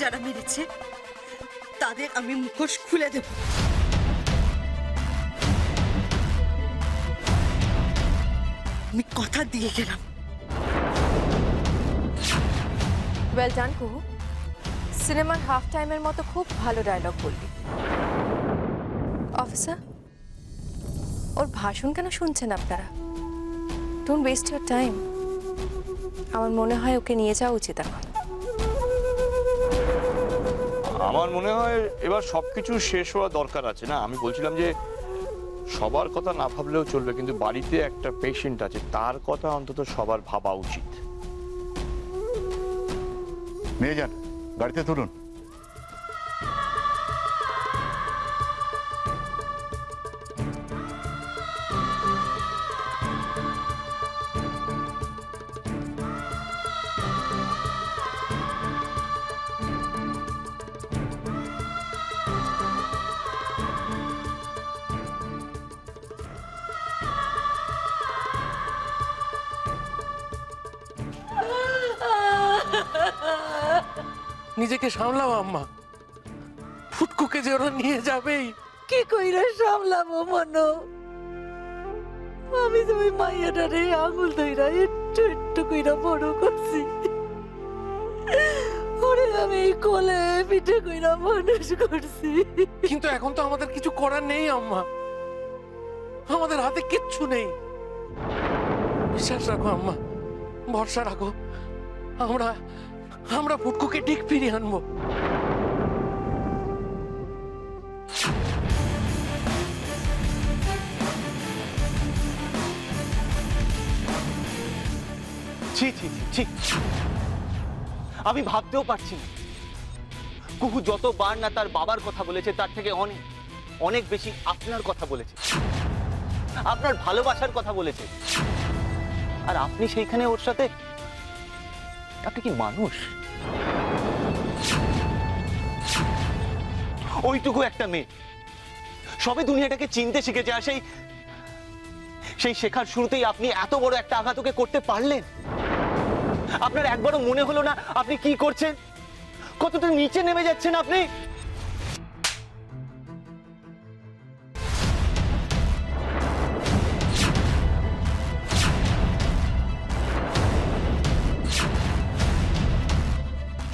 যারা মেরেছে তাদের আমি মুখোশ খুলে দেব। আমি কথা দিয়ে গেলাম। ওয়েল ডান কুহু, সিনেমার হাফ টাইমের মতো খুব ভালো ডায়লগ বললি। অফিসার, ওর ভাষণ কেন শুনছেন আপনারা? Don't waste your time. আমার মনে হয় ওকে নিয়ে যাওয়া উচিত এখন। আমার মনে হয় এবার সবকিছু শেষ হওয়া দরকার আছে না। আমি বলছিলাম যে সবার কথা না ভাবলেও চলবে, কিন্তু বাড়িতে একটা পেশেন্ট আছে, তার কথা অন্তত সবার ভাবা উচিত। নিয়ে যান, গাড়িতে তুলুন। নিজেকে সামলাও আম্মা, ফুটকুকে যে ওরা নিয়ে যাবেই। কি কইরা সামলাবো মনো? আমি তো ওই মাইয়াটারে আঙুল ধইরা একটু একটু কইরা বড় করছি। ওরে আমি কোলে পিঠে কইরা মানুষ করছি। কিন্তু এখন তো আমাদের কিছু করার নেই আম্মা, আমাদের হাতে কিচ্ছু নেই। বিশ্বাস রাখো আম্মা, ভরসা রাখো, আমরা আমরা ফুটকুকে ঠিক ফিরিয়ে আনবো। ছি ছি ছি ছি, আমি ভাবতেও পারছি না। কুহু যতবার না তার বাবার কথা বলেছে তার থেকে অনেক অনেক বেশি আপনার কথা বলেছে, আপনার ভালোবাসার কথা বলেছে। আর আপনি সেইখানে ওর সাথে, আপনি কি মানুষ? ওইটুকু একটা মেয়ে সবে দুনিয়াটাকে চিনতে শিখেছে, আর সেই শেখার শুরুতেই আপনি এত বড় একটা আঘাত ওকে করতে পারলেন? আপনার একবারও মনে হলো না আপনি কি করছেন, কতটা নিচে নেমে যাচ্ছেন আপনি?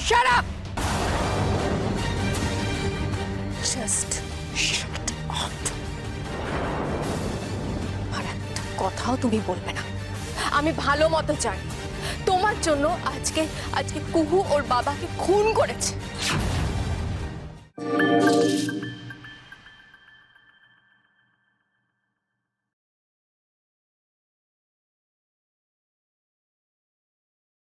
Shut up! Just shut up. আর একটা কথাও তুমি বলবে না। আমি ভালো মতো জানি তোমার জন্য আজকে কুহু ওর বাবাকে খুন করেছে।